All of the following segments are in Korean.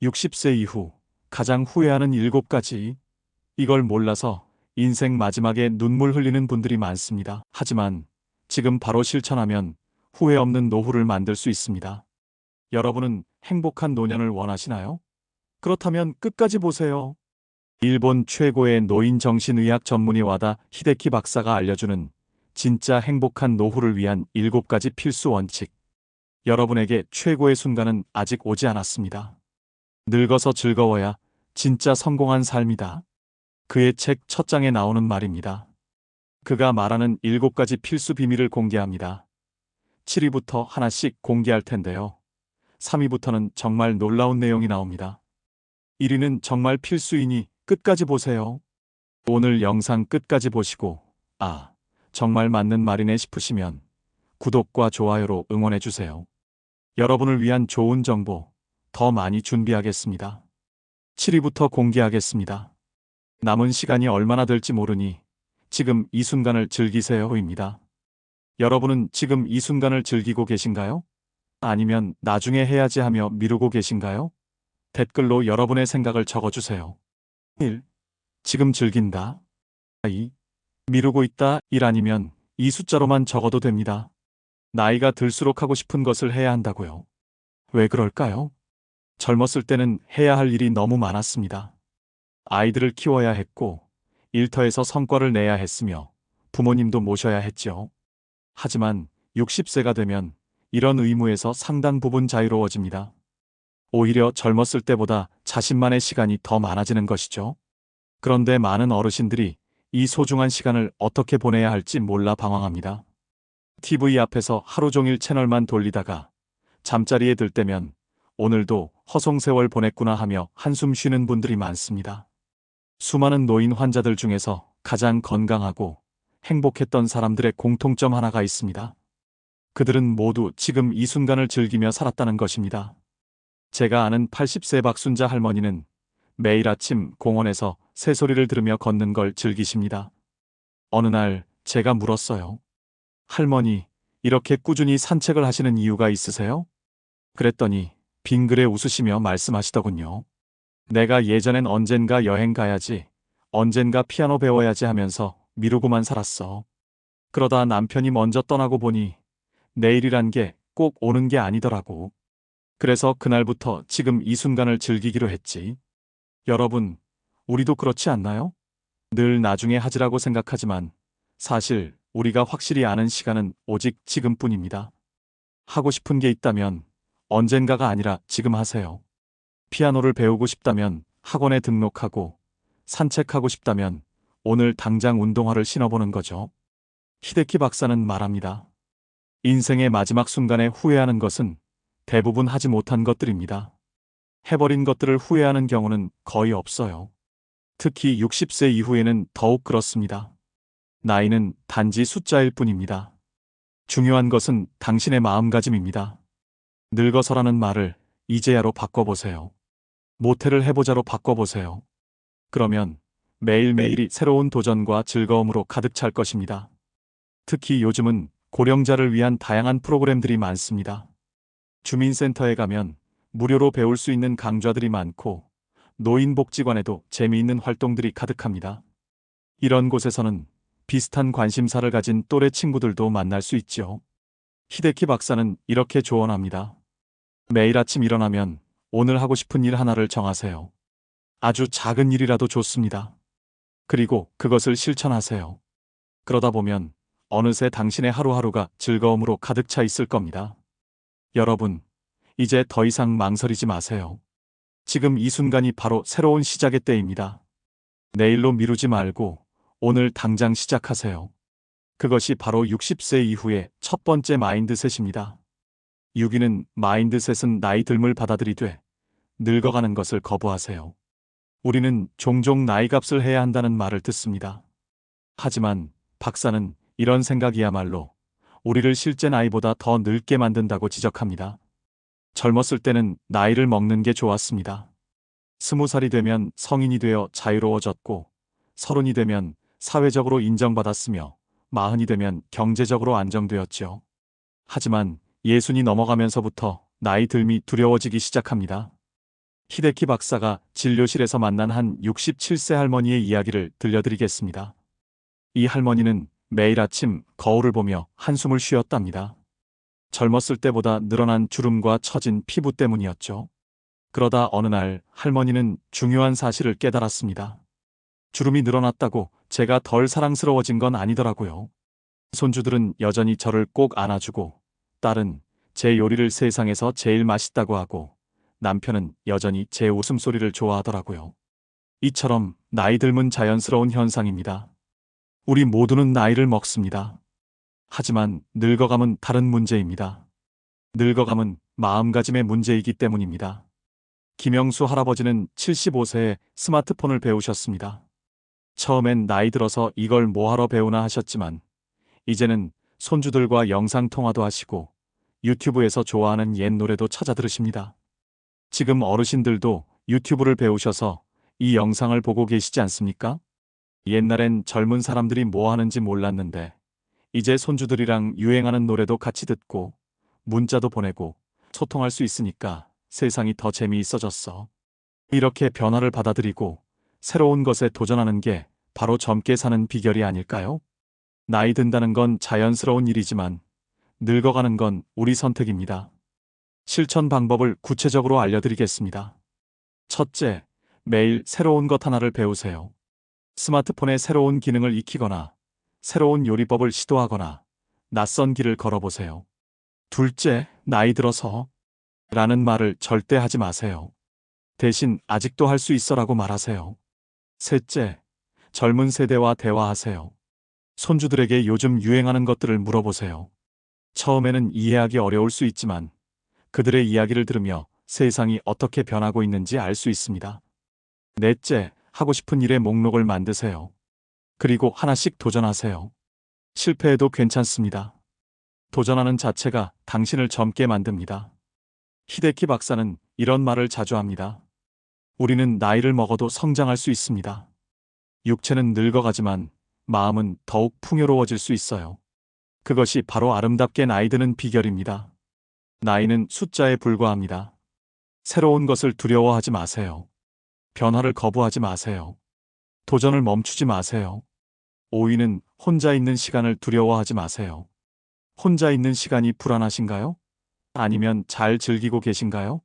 60세 이후 가장 후회하는 7가지. 이걸 몰라서 인생 마지막에 눈물 흘리는 분들이 많습니다. 하지만 지금 바로 실천하면 후회 없는 노후를 만들 수 있습니다. 여러분은 행복한 노년을 원하시나요? 그렇다면 끝까지 보세요. 일본 최고의 노인 정신의학 전문의와다 히데키 박사가 알려주는 진짜 행복한 노후를 위한 7가지 필수 원칙. 여러분에게 최고의 순간은 아직 오지 않았습니다. 늙어서 즐거워야 진짜 성공한 삶이다. 그의 책 첫 장에 나오는 말입니다. 그가 말하는 7가지 필수 비밀을 공개합니다. 7위부터 하나씩 공개할 텐데요. 3위부터는 정말 놀라운 내용이 나옵니다. 1위는 정말 필수이니 끝까지 보세요. 오늘 영상 끝까지 보시고 정말 맞는 말이네 싶으시면 구독과 좋아요로 응원해주세요. 여러분을 위한 좋은 정보 더 많이 준비하겠습니다. 7위부터 공개하겠습니다. 남은 시간이 얼마나 될지 모르니 지금 이 순간을 즐기세요입니다. 여러분은 지금 이 순간을 즐기고 계신가요? 아니면 나중에 해야지 하며 미루고 계신가요? 댓글로 여러분의 생각을 적어주세요. 1. 지금 즐긴다. 2. 미루고 있다. 1 아니면 이 숫자로만 적어도 됩니다. 나이가 들수록 하고 싶은 것을 해야 한다고요. 왜 그럴까요? 젊었을 때는 해야 할 일이 너무 많았습니다. 아이들을 키워야 했고, 일터에서 성과를 내야 했으며, 부모님도 모셔야 했죠. 하지만 60세가 되면 이런 의무에서 상당 부분 자유로워집니다. 오히려 젊었을 때보다 자신만의 시간이 더 많아지는 것이죠. 그런데 많은 어르신들이 이 소중한 시간을 어떻게 보내야 할지 몰라 방황합니다. TV 앞에서 하루 종일 채널만 돌리다가 잠자리에 들 때면 오늘도 허송세월 보냈구나 하며 한숨 쉬는 분들이 많습니다. 수많은 노인 환자들 중에서 가장 건강하고 행복했던 사람들의 공통점 하나가 있습니다. 그들은 모두 지금 이 순간을 즐기며 살았다는 것입니다. 제가 아는 80세 박순자 할머니는 매일 아침 공원에서 새소리를 들으며 걷는 걸 즐기십니다. 어느 날 제가 물었어요. 할머니, 이렇게 꾸준히 산책을 하시는 이유가 있으세요? 그랬더니 빙그레 웃으시며 말씀하시더군요. 내가 예전엔 언젠가 여행 가야지, 언젠가 피아노 배워야지 하면서 미루고만 살았어. 그러다 남편이 먼저 떠나고 보니 내일이란 게 꼭 오는 게 아니더라고. 그래서 그날부터 지금 이 순간을 즐기기로 했지. 여러분, 우리도 그렇지 않나요? 늘 나중에 하지라고 생각하지만 사실 우리가 확실히 아는 시간은 오직 지금뿐입니다. 하고 싶은 게 있다면 언젠가가 아니라 지금 하세요. 피아노를 배우고 싶다면 학원에 등록하고, 산책하고 싶다면 오늘 당장 운동화를 신어보는 거죠. 히데키 박사는 말합니다. 인생의 마지막 순간에 후회하는 것은 대부분 하지 못한 것들입니다. 해버린 것들을 후회하는 경우는 거의 없어요. 특히 60세 이후에는 더욱 그렇습니다. 나이는 단지 숫자일 뿐입니다. 중요한 것은 당신의 마음가짐입니다. 늙어서라는 말을 이제야로 바꿔보세요. 모태를 해보자로 바꿔보세요. 그러면 매일매일이 새로운 도전과 즐거움으로 가득 찰 것입니다. 특히 요즘은 고령자를 위한 다양한 프로그램들이 많습니다. 주민센터에 가면 무료로 배울 수 있는 강좌들이 많고, 노인복지관에도 재미있는 활동들이 가득합니다. 이런 곳에서는 비슷한 관심사를 가진 또래 친구들도 만날 수 있죠. 히데키 박사는 이렇게 조언합니다. 매일 아침 일어나면 오늘 하고 싶은 일 하나를 정하세요. 아주 작은 일이라도 좋습니다. 그리고 그것을 실천하세요. 그러다 보면 어느새 당신의 하루하루가 즐거움으로 가득 차 있을 겁니다. 여러분, 이제 더 이상 망설이지 마세요. 지금 이 순간이 바로 새로운 시작의 때입니다. 내일로 미루지 말고 오늘 당장 시작하세요. 그것이 바로 60세 이후의 첫 번째 마인드셋입니다. 6위는 마인드셋은 나이 듦을 받아들이되 늙어가는 것을 거부하세요. 우리는 종종 나이값을 해야 한다는 말을 듣습니다. 하지만 박사는 이런 생각이야말로 우리를 실제 나이보다 더 늙게 만든다고 지적합니다. 젊었을 때는 나이를 먹는 게 좋았습니다. 20살이 되면 성인이 되어 자유로워졌고, 30이 되면 사회적으로 인정받았으며, 40이 되면 경제적으로 안정되었죠. 하지만 60이 넘어가면서부터 나이 듦이 두려워지기 시작합니다. 히데키 박사가 진료실에서 만난 한 67세 할머니의 이야기를 들려드리겠습니다. 이 할머니는 매일 아침 거울을 보며 한숨을 쉬었답니다. 젊었을 때보다 늘어난 주름과 처진 피부 때문이었죠. 그러다 어느 날 할머니는 중요한 사실을 깨달았습니다. 주름이 늘어났다고 제가 덜 사랑스러워진 건 아니더라고요. 손주들은 여전히 저를 꼭 안아주고, 딸은 제 요리를 세상에서 제일 맛있다고 하고, 남편은 여전히 제 웃음소리를 좋아하더라고요. 이처럼 나이 들면 자연스러운 현상입니다. 우리 모두는 나이를 먹습니다. 하지만 늙어감은 다른 문제입니다. 늙어감은 마음가짐의 문제이기 때문입니다. 김영수 할아버지는 75세에 스마트폰을 배우셨습니다. 처음엔 나이 들어서 이걸 뭐하러 배우나 하셨지만 이제는 손주들과 영상통화도 하시고 유튜브에서 좋아하는 옛 노래도 찾아 들으십니다. 지금 어르신들도 유튜브를 배우셔서 이 영상을 보고 계시지 않습니까? 옛날엔 젊은 사람들이 뭐 하는지 몰랐는데 이제 손주들이랑 유행하는 노래도 같이 듣고 문자도 보내고 소통할 수 있으니까 세상이 더 재미있어졌어. 이렇게 변화를 받아들이고 새로운 것에 도전하는 게 바로 젊게 사는 비결이 아닐까요? 나이 든다는 건 자연스러운 일이지만 늙어가는 건 우리 선택입니다. 실천 방법을 구체적으로 알려드리겠습니다. 첫째, 매일 새로운 것 하나를 배우세요. 스마트폰의 새로운 기능을 익히거나 새로운 요리법을 시도하거나 낯선 길을 걸어보세요. 둘째, 나이 들어서 라는 말을 절대 하지 마세요. 대신 아직도 할 수 있어라고 말하세요. 셋째, 젊은 세대와 대화하세요. 손주들에게 요즘 유행하는 것들을 물어보세요. 처음에는 이해하기 어려울 수 있지만 그들의 이야기를 들으며 세상이 어떻게 변하고 있는지 알 수 있습니다. 넷째, 하고 싶은 일의 목록을 만드세요. 그리고 하나씩 도전하세요. 실패해도 괜찮습니다. 도전하는 자체가 당신을 젊게 만듭니다. 히데키 박사는 이런 말을 자주 합니다. 우리는 나이를 먹어도 성장할 수 있습니다. 육체는 늙어가지만 마음은 더욱 풍요로워질 수 있어요. 그것이 바로 아름답게 나이 드는 비결입니다. 나이는 숫자에 불과합니다. 새로운 것을 두려워하지 마세요. 변화를 거부하지 마세요. 도전을 멈추지 마세요. 5위는 혼자 있는 시간을 두려워하지 마세요. 혼자 있는 시간이 불안하신가요? 아니면 잘 즐기고 계신가요?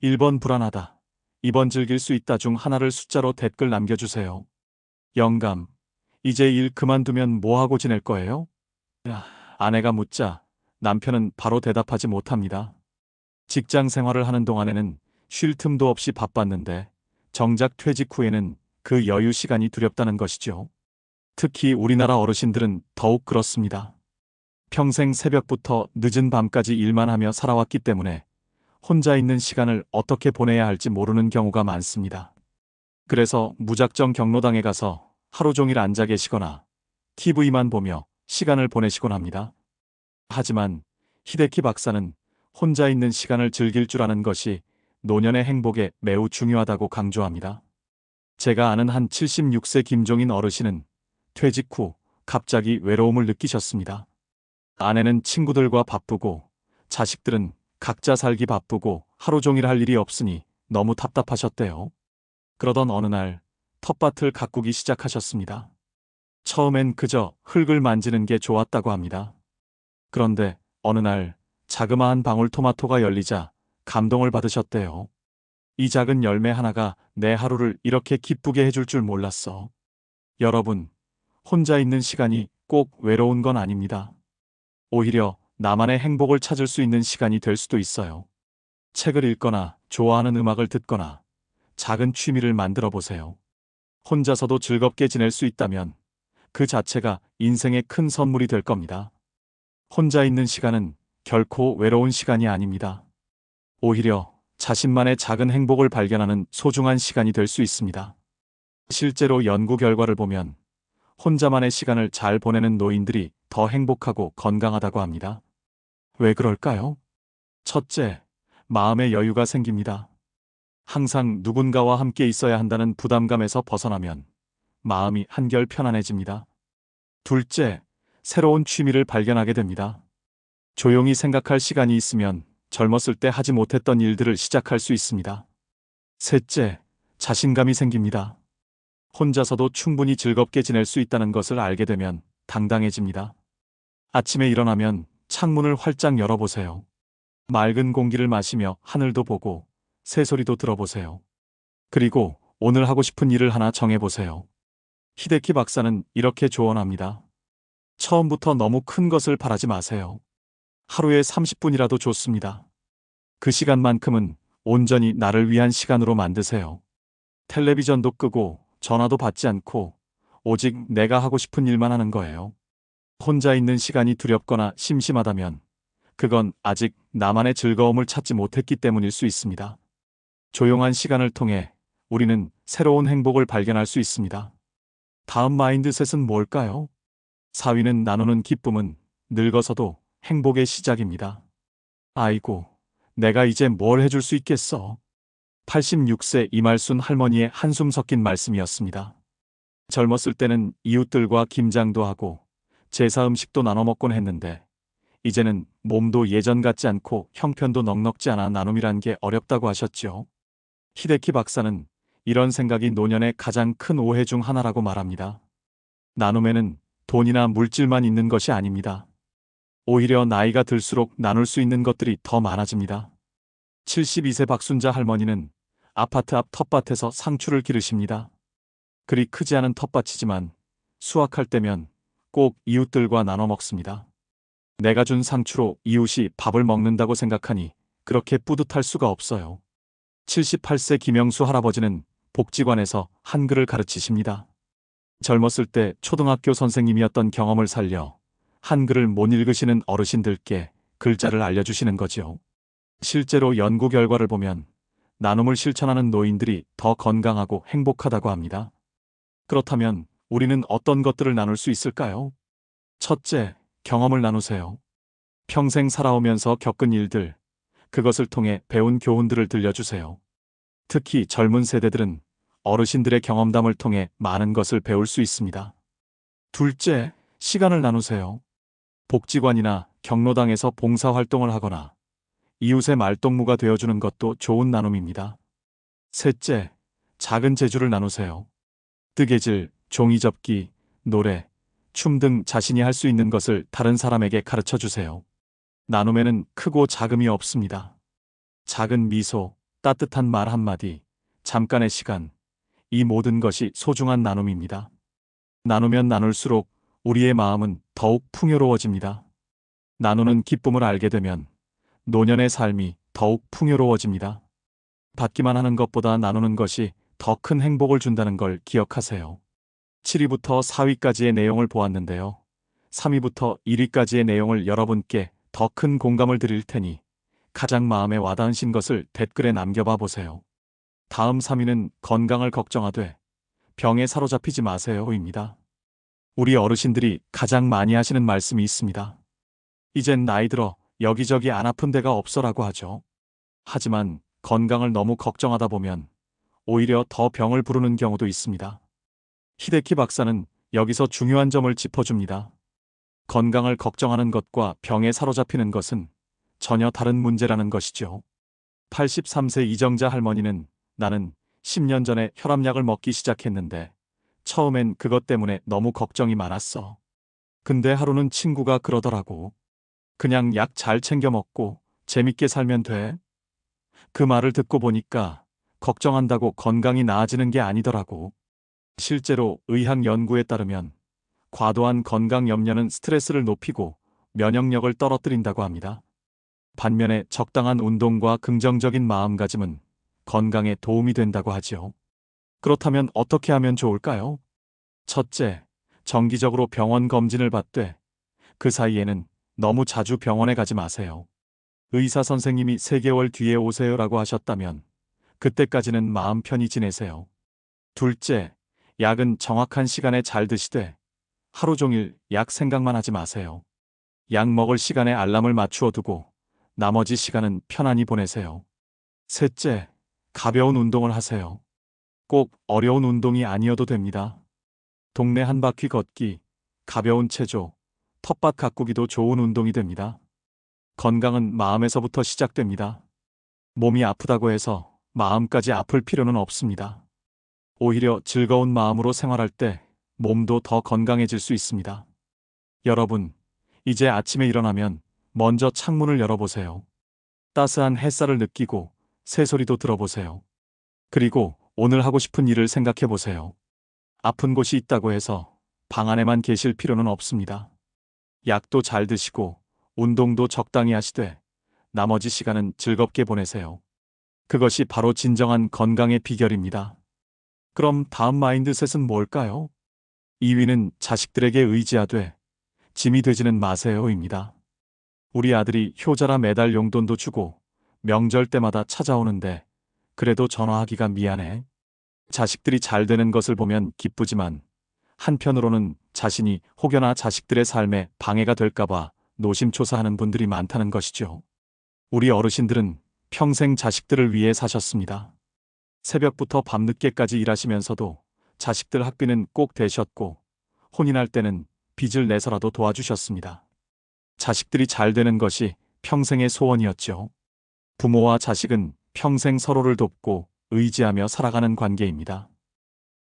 1번 불안하다, 2번 즐길 수 있다 중 하나를 숫자로 댓글 남겨주세요. 영감, 이제 일 그만두면 뭐하고 지낼 거예요? 아내가 묻자 남편은 바로 대답하지 못합니다. 직장 생활을 하는 동안에는 쉴 틈도 없이 바빴는데 정작 퇴직 후에는 그 여유 시간이 두렵다는 것이죠. 특히 우리나라 어르신들은 더욱 그렇습니다. 평생 새벽부터 늦은 밤까지 일만 하며 살아왔기 때문에 혼자 있는 시간을 어떻게 보내야 할지 모르는 경우가 많습니다. 그래서 무작정 경로당에 가서 하루 종일 앉아 계시거나 TV만 보며 시간을 보내시곤 합니다. 하지만 히데키 박사는 혼자 있는 시간을 즐길 줄 아는 것이 노년의 행복에 매우 중요하다고 강조합니다. 제가 아는 한 76세 김종인 어르신은 퇴직 후 갑자기 외로움을 느끼셨습니다. 아내는 친구들과 바쁘고 자식들은 각자 살기 바쁘고 하루 종일 할 일이 없으니 너무 답답하셨대요. 그러던 어느 날 텃밭을 가꾸기 시작하셨습니다. 처음엔 그저 흙을 만지는 게 좋았다고 합니다. 그런데 어느 날 자그마한 방울토마토가 열리자 감동을 받으셨대요. 이 작은 열매 하나가 내 하루를 이렇게 기쁘게 해줄 줄 몰랐어. 여러분, 혼자 있는 시간이 꼭 외로운 건 아닙니다. 오히려 나만의 행복을 찾을 수 있는 시간이 될 수도 있어요. 책을 읽거나 좋아하는 음악을 듣거나 작은 취미를 만들어 보세요. 혼자서도 즐겁게 지낼 수 있다면 그 자체가 인생의 큰 선물이 될 겁니다. 혼자 있는 시간은 결코 외로운 시간이 아닙니다. 오히려 자신만의 작은 행복을 발견하는 소중한 시간이 될 수 있습니다. 실제로 연구 결과를 보면 혼자만의 시간을 잘 보내는 노인들이 더 행복하고 건강하다고 합니다. 왜 그럴까요? 첫째, 마음의 여유가 생깁니다. 항상 누군가와 함께 있어야 한다는 부담감에서 벗어나면 마음이 한결 편안해집니다. 둘째, 새로운 취미를 발견하게 됩니다. 조용히 생각할 시간이 있으면 젊었을 때 하지 못했던 일들을 시작할 수 있습니다. 셋째, 자신감이 생깁니다. 혼자서도 충분히 즐겁게 지낼 수 있다는 것을 알게 되면 당당해집니다. 아침에 일어나면 창문을 활짝 열어보세요. 맑은 공기를 마시며 하늘도 보고 새소리도 들어보세요. 그리고 오늘 하고 싶은 일을 하나 정해보세요. 히데키 박사는 이렇게 조언합니다. 처음부터 너무 큰 것을 바라지 마세요. 하루에 30분이라도 좋습니다. 그 시간만큼은 온전히 나를 위한 시간으로 만드세요. 텔레비전도 끄고 전화도 받지 않고 오직 내가 하고 싶은 일만 하는 거예요. 혼자 있는 시간이 두렵거나 심심하다면 그건 아직 나만의 즐거움을 찾지 못했기 때문일 수 있습니다. 조용한 시간을 통해 우리는 새로운 행복을 발견할 수 있습니다. 다음 마인드셋은 뭘까요? 4위는 나누는 기쁨은 늙어서도 행복의 시작입니다. 아이고, 내가 이제 뭘 해줄 수 있겠어? 86세 이말순 할머니의 한숨 섞인 말씀이었습니다. 젊었을 때는 이웃들과 김장도 하고 제사 음식도 나눠 먹곤 했는데 이제는 몸도 예전 같지 않고 형편도 넉넉지 않아 나눔이란 게 어렵다고 하셨죠. 히데키 박사는 이런 생각이 노년의 가장 큰 오해 중 하나라고 말합니다. 나눔에는 돈이나 물질만 있는 것이 아닙니다. 오히려 나이가 들수록 나눌 수 있는 것들이 더 많아집니다. 72세 박순자 할머니는 아파트 앞 텃밭에서 상추를 기르십니다. 그리 크지 않은 텃밭이지만 수확할 때면 꼭 이웃들과 나눠 먹습니다. 내가 준 상추로 이웃이 밥을 먹는다고 생각하니 그렇게 뿌듯할 수가 없어요. 78세 김영수 할아버지는 복지관에서 한글을 가르치십니다. 젊었을 때 초등학교 선생님이었던 경험을 살려 한글을 못 읽으시는 어르신들께 글자를 알려주시는 거지요. 실제로 연구 결과를 보면 나눔을 실천하는 노인들이 더 건강하고 행복하다고 합니다. 그렇다면 우리는 어떤 것들을 나눌 수 있을까요? 첫째, 경험을 나누세요. 평생 살아오면서 겪은 일들, 그것을 통해 배운 교훈들을 들려주세요. 특히 젊은 세대들은 어르신들의 경험담을 통해 많은 것을 배울 수 있습니다. 둘째, 시간을 나누세요. 복지관이나 경로당에서 봉사활동을 하거나 이웃의 말동무가 되어주는 것도 좋은 나눔입니다. 셋째, 작은 재주를 나누세요. 뜨개질, 종이접기, 노래, 춤 등 자신이 할 수 있는 것을 다른 사람에게 가르쳐 주세요. 나눔에는 크고 작음이 없습니다. 작은 미소, 따뜻한 말 한마디, 잠깐의 시간, 이 모든 것이 소중한 나눔입니다. 나누면 나눌수록 우리의 마음은 더욱 풍요로워집니다. 나누는 기쁨을 알게 되면 노년의 삶이 더욱 풍요로워집니다. 받기만 하는 것보다 나누는 것이 더 큰 행복을 준다는 걸 기억하세요. 7위부터 4위까지의 내용을 보았는데요. 3위부터 1위까지의 내용을 여러분께 더 큰 공감을 드릴 테니 가장 마음에 와닿으신 것을 댓글에 남겨봐 보세요. 다음 3위는 건강을 걱정하되 병에 사로잡히지 마세요입니다. 우리 어르신들이 가장 많이 하시는 말씀이 있습니다. 이젠 나이 들어 여기저기 안 아픈 데가 없어라고 하죠. 하지만 건강을 너무 걱정하다 보면 오히려 더 병을 부르는 경우도 있습니다. 히데키 박사는 여기서 중요한 점을 짚어줍니다. 건강을 걱정하는 것과 병에 사로잡히는 것은 전혀 다른 문제라는 것이죠. 83세 이정자 할머니는 나는 10년 전에 혈압약을 먹기 시작했는데 처음엔 그것 때문에 너무 걱정이 많았어. 근데 하루는 친구가 그러더라고. 그냥 약 잘 챙겨 먹고 재밌게 살면 돼. 그 말을 듣고 보니까 걱정한다고 건강이 나아지는 게 아니더라고. 실제로 의학 연구에 따르면 과도한 건강 염려는 스트레스를 높이고 면역력을 떨어뜨린다고 합니다. 반면에 적당한 운동과 긍정적인 마음가짐은 건강에 도움이 된다고 하지요. 그렇다면 어떻게 하면 좋을까요? 첫째, 정기적으로 병원 검진을 받되 그 사이에는 너무 자주 병원에 가지 마세요. 의사 선생님이 3개월 뒤에 오세요라고 하셨다면 그때까지는 마음 편히 지내세요. 둘째, 약은 정확한 시간에 잘 드시되 하루 종일 약 생각만 하지 마세요. 약 먹을 시간에 알람을 맞추어 두고 나머지 시간은 편안히 보내세요. 셋째, 가벼운 운동을 하세요. 꼭 어려운 운동이 아니어도 됩니다. 동네 한 바퀴 걷기, 가벼운 체조, 텃밭 가꾸기도 좋은 운동이 됩니다. 건강은 마음에서부터 시작됩니다. 몸이 아프다고 해서 마음까지 아플 필요는 없습니다. 오히려 즐거운 마음으로 생활할 때 몸도 더 건강해질 수 있습니다. 여러분, 이제 아침에 일어나면 먼저 창문을 열어보세요. 따스한 햇살을 느끼고 새소리도 들어보세요. 그리고 오늘 하고 싶은 일을 생각해 보세요. 아픈 곳이 있다고 해서 방 안에만 계실 필요는 없습니다. 약도 잘 드시고 운동도 적당히 하시되 나머지 시간은 즐겁게 보내세요. 그것이 바로 진정한 건강의 비결입니다. 그럼 다음 마인드셋은 뭘까요? 2위는 자식들에게 의지하되 짐이 되지는 마세요입니다. 우리 아들이 효자라 매달 용돈도 주고 명절 때마다 찾아오는데 그래도 전화하기가 미안해. 자식들이 잘 되는 것을 보면 기쁘지만 한편으로는 자신이 혹여나 자식들의 삶에 방해가 될까봐 노심초사하는 분들이 많다는 것이죠. 우리 어르신들은 평생 자식들을 위해 사셨습니다. 새벽부터 밤늦게까지 일하시면서도 자식들 학비는 꼭 대셨고 혼인할 때는 빚을 내서라도 도와주셨습니다. 자식들이 잘 되는 것이 평생의 소원이었죠. 부모와 자식은 평생 서로를 돕고 의지하며 살아가는 관계입니다.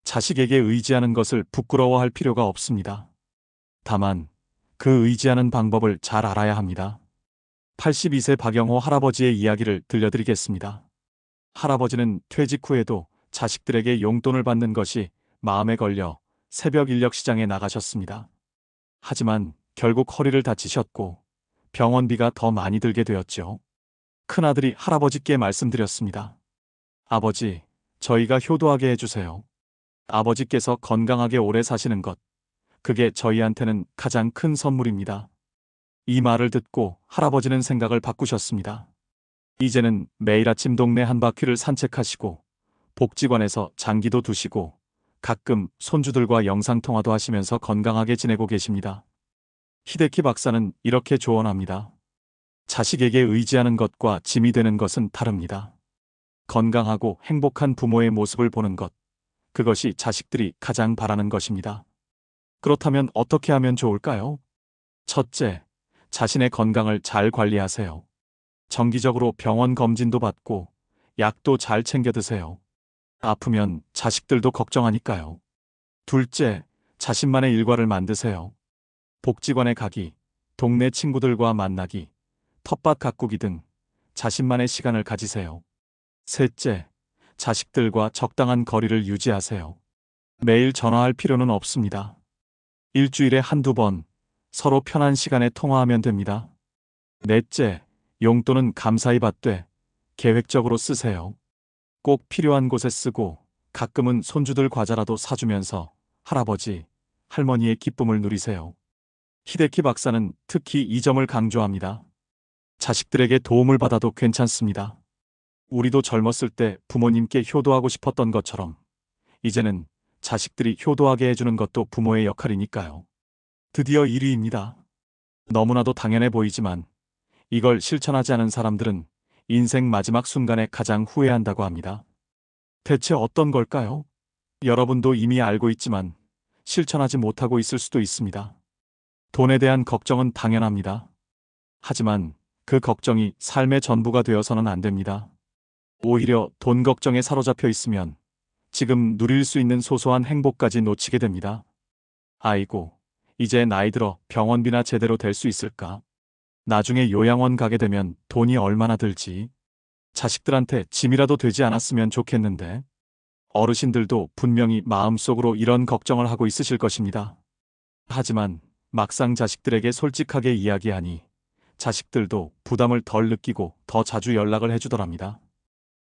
자식에게 의지하는 것을 부끄러워할 필요가 없습니다. 다만 그 의지하는 방법을 잘 알아야 합니다. 82세 박영호 할아버지의 이야기를 들려드리겠습니다. 할아버지는 퇴직 후에도 자식들에게 용돈을 받는 것이 마음에 걸려 새벽 인력 시장에 나가셨습니다. 하지만 결국 허리를 다치셨고 병원비가 더 많이 들게 되었죠. 큰아들이 할아버지께 말씀드렸습니다. 아버지, 저희가 효도하게 해주세요. 아버지께서 건강하게 오래 사시는 것, 그게 저희한테는 가장 큰 선물입니다. 이 말을 듣고 할아버지는 생각을 바꾸셨습니다. 이제는 매일 아침 동네 한 바퀴를 산책하시고 복지관에서 장기도 두시고 가끔 손주들과 영상통화도 하시면서 건강하게 지내고 계십니다. 히데키 박사는 이렇게 조언합니다. 자식에게 의지하는 것과 짐이 되는 것은 다릅니다. 건강하고 행복한 부모의 모습을 보는 것, 그것이 자식들이 가장 바라는 것입니다. 그렇다면 어떻게 하면 좋을까요? 첫째, 자신의 건강을 잘 관리하세요. 정기적으로 병원 검진도 받고 약도 잘 챙겨 드세요. 아프면 자식들도 걱정하니까요. 둘째, 자신만의 일과를 만드세요. 복지관에 가기, 동네 친구들과 만나기, 텃밭 가꾸기 등 자신만의 시간을 가지세요. 셋째, 자식들과 적당한 거리를 유지하세요. 매일 전화할 필요는 없습니다. 일주일에 한두 번 서로 편한 시간에 통화하면 됩니다. 넷째, 용돈은 감사히 받되 계획적으로 쓰세요. 꼭 필요한 곳에 쓰고 가끔은 손주들 과자라도 사주면서 할아버지, 할머니의 기쁨을 누리세요. 히데키 박사는 특히 이 점을 강조합니다. 자식들에게 도움을 받아도 괜찮습니다. 우리도 젊었을 때 부모님께 효도하고 싶었던 것처럼 이제는 자식들이 효도하게 해주는 것도 부모의 역할이니까요. 드디어 1위입니다. 너무나도 당연해 보이지만 이걸 실천하지 않은 사람들은 인생 마지막 순간에 가장 후회한다고 합니다. 대체 어떤 걸까요? 여러분도 이미 알고 있지만 실천하지 못하고 있을 수도 있습니다. 돈에 대한 걱정은 당연합니다. 하지만 그 걱정이 삶의 전부가 되어서는 안 됩니다. 오히려 돈 걱정에 사로잡혀 있으면 지금 누릴 수 있는 소소한 행복까지 놓치게 됩니다. 아이고, 이제 나이 들어 병원비나 제대로 될 수 있을까? 나중에 요양원 가게 되면 돈이 얼마나 들지? 자식들한테 짐이라도 되지 않았으면 좋겠는데. 어르신들도 분명히 마음속으로 이런 걱정을 하고 있으실 것입니다. 하지만 막상 자식들에게 솔직하게 이야기하니 자식들도 부담을 덜 느끼고 더 자주 연락을 해주더랍니다.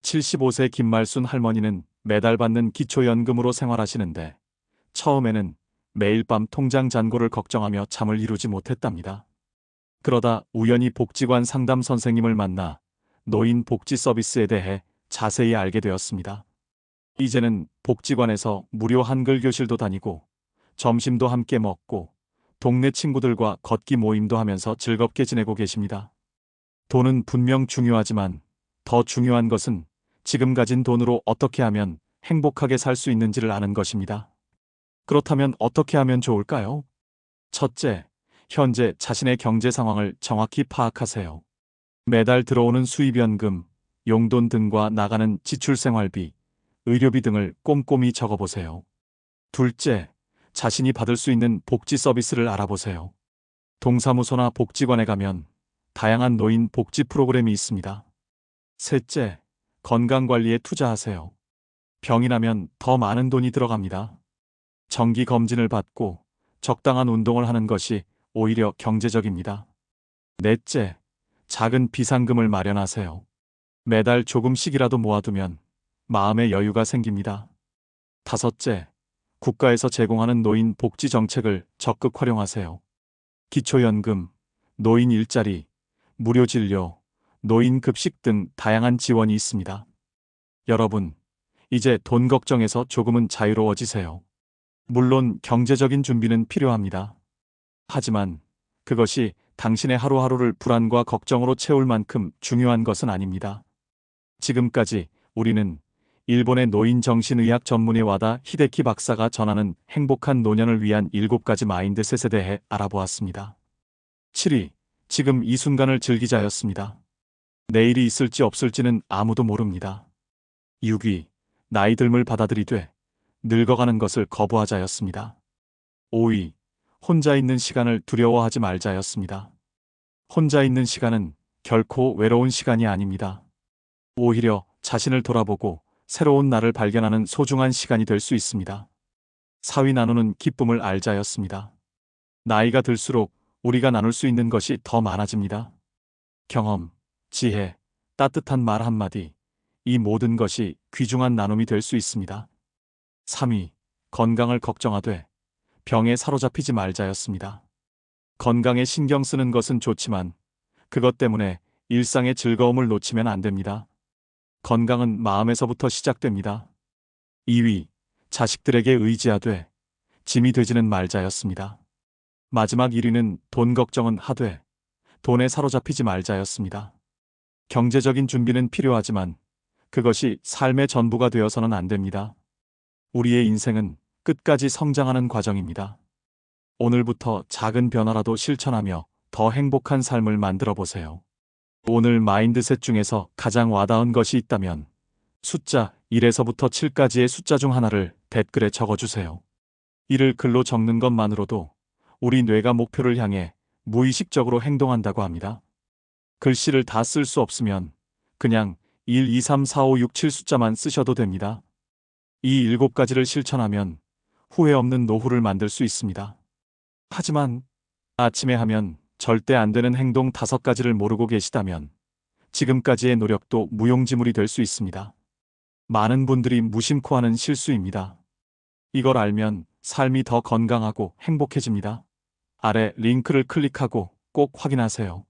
75세 김말순 할머니는 매달 받는 기초연금으로 생활하시는데 처음에는 매일 밤 통장 잔고를 걱정하며 잠을 이루지 못했답니다. 그러다 우연히 복지관 상담 선생님을 만나 노인 복지 서비스에 대해 자세히 알게 되었습니다. 이제는 복지관에서 무료 한글 교실도 다니고 점심도 함께 먹고 동네 친구들과 걷기 모임도 하면서 즐겁게 지내고 계십니다. 돈은 분명 중요하지만 더 중요한 것은 지금 가진 돈으로 어떻게 하면 행복하게 살 수 있는지를 아는 것입니다. 그렇다면 어떻게 하면 좋을까요? 첫째, 현재 자신의 경제 상황을 정확히 파악하세요. 매달 들어오는 수입연금, 용돈 등과 나가는 지출 생활비, 의료비 등을 꼼꼼히 적어보세요. 둘째, 자신이 받을 수 있는 복지 서비스를 알아보세요. 동사무소나 복지관에 가면 다양한 노인 복지 프로그램이 있습니다. 셋째, 건강관리에 투자하세요. 병이 나면 더 많은 돈이 들어갑니다. 정기 검진을 받고 적당한 운동을 하는 것이 오히려 경제적입니다. 넷째, 작은 비상금을 마련하세요. 매달 조금씩이라도 모아두면 마음의 여유가 생깁니다. 다섯째, 국가에서 제공하는 노인 복지 정책을 적극 활용하세요. 기초연금, 노인 일자리, 무료 진료, 노인 급식 등 다양한 지원이 있습니다. 여러분, 이제 돈 걱정에서 조금은 자유로워지세요. 물론 경제적인 준비는 필요합니다. 하지만 그것이 당신의 하루하루를 불안과 걱정으로 채울 만큼 중요한 것은 아닙니다. 지금까지 우리는 일본의 노인 정신의학 전문의 와다 히데키 박사가 전하는 행복한 노년을 위한 7가지 마인드셋에 대해 알아보았습니다. 7위, 지금 이 순간을 즐기자였습니다. 내일이 있을지 없을지는 아무도 모릅니다. 6위, 나이 듦을 받아들이되 늙어가는 것을 거부하자였습니다. 5위, 혼자 있는 시간을 두려워하지 말자였습니다. 혼자 있는 시간은 결코 외로운 시간이 아닙니다. 오히려 자신을 돌아보고 새로운 나를 발견하는 소중한 시간이 될 수 있습니다. 4위, 나누는 기쁨을 알자였습니다. 나이가 들수록 우리가 나눌 수 있는 것이 더 많아집니다. 경험, 지혜, 따뜻한 말 한마디, 이 모든 것이 귀중한 나눔이 될 수 있습니다. 3위, 건강을 걱정하되 병에 사로잡히지 말자였습니다. 건강에 신경 쓰는 것은 좋지만 그것 때문에 일상의 즐거움을 놓치면 안 됩니다. 건강은 마음에서부터 시작됩니다. 2위, 자식들에게 의지하되 짐이 되지는 말자였습니다. 마지막 1위는 돈 걱정은 하되 돈에 사로잡히지 말자였습니다. 경제적인 준비는 필요하지만 그것이 삶의 전부가 되어서는 안 됩니다. 우리의 인생은 끝까지 성장하는 과정입니다. 오늘부터 작은 변화라도 실천하며 더 행복한 삶을 만들어 보세요. 오늘 마인드셋 중에서 가장 와닿은 것이 있다면 숫자 1에서부터 7까지의 숫자 중 하나를 댓글에 적어주세요. 이를 글로 적는 것만으로도 우리 뇌가 목표를 향해 무의식적으로 행동한다고 합니다. 글씨를 다 쓸 수 없으면 그냥 1, 2, 3, 4, 5, 6, 7 숫자만 쓰셔도 됩니다. 이 7가지를 실천하면 후회 없는 노후를 만들 수 있습니다. 하지만 아침에 하면 절대 안 되는 행동 5가지를 모르고 계시다면 지금까지의 노력도 무용지물이 될 수 있습니다. 많은 분들이 무심코 하는 실수입니다. 이걸 알면 삶이 더 건강하고 행복해집니다. 아래 링크를 클릭하고 꼭 확인하세요.